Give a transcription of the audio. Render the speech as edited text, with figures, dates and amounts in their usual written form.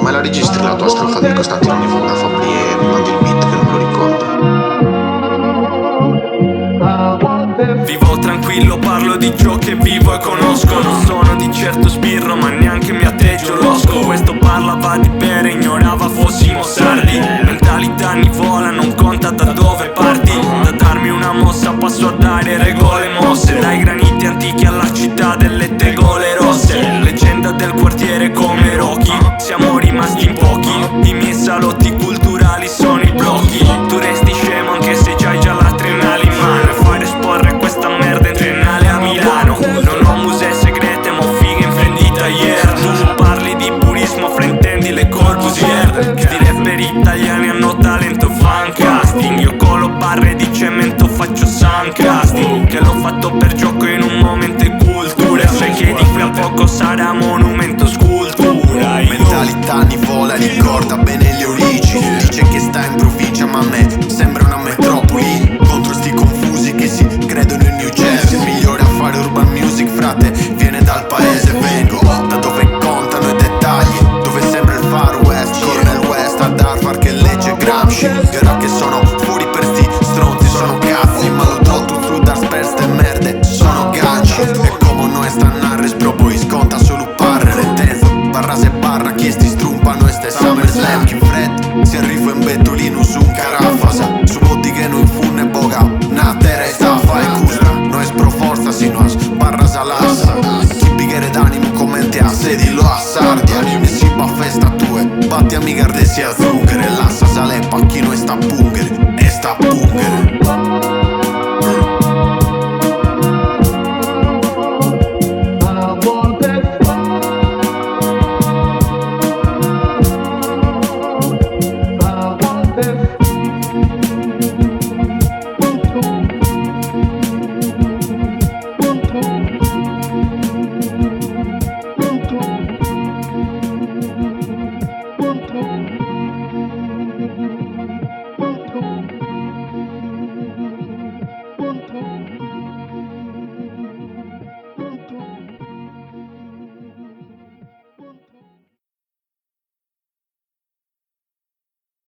Ma la registri la tua strofa del Costantino Nivola, Fabri, e mi mandi il beat che non me lo ricordo. Vivo tranquillo, parlo di ciò che vivo e conosco. Non sono di certo sbirro, ma neanche mi atteggio losco. Questo parlava di bere, ignorava fossimo sardi. Mentalità Nivola, non conta da dove parti. Da darmi una mossa passo a dare regole mosse. Dai graniti antichi alla città delle tegole rosse. Leggenda del quartiere come Rocky, siamo rimasti in pochi. I miei salotti culturali sono i blocchi. Tu resti scemo anche se c'hai già la triennale in mano. E fare esporre questa merda in triennale a Milano. Non ho musee segrete, ma ho fighe in vendita ieri. Tu parli di purismo, fraintendi le Corbusier. Sti rapper italiani hanno talento, fan casting. Io colo barre di cemento, faccio suncasting. Che l'ho fatto per gioco in un momento di cultura. Sai che di qui a poco sarà monumento scultura. Mentalità Nivola, ricorda bene le origini. Dice che sta in provincia ma a me sembra una metropoli. Contro sti confusi che si credono in New Jersey. Migliore a fare urban music, frate, viene dal paese vengo. Da dove contano i dettagli, dove sembra il Far West. Cornel West ad Harvard che legge Gramsci. Ora che sono fuori per sti stronzi, sono cazzi. Ma lo trovo su da sperste merde, sono ganci. E come noi stanno a respropoi sconta solo parre le tese. Barra se barra, chi sti strumpano e ste SummerSlam. Chi fred, si arriva in bettolino su un carafasa. Su botti che noi funne boga, na terra e stafa e custra. Noi spro forza si nos barra salassa. Chi bighere d'animo commenti a sedilo a sardia. E si baffa statue, batti amica ardesi a zucchero. E l'assa sale pacchino e sta pure.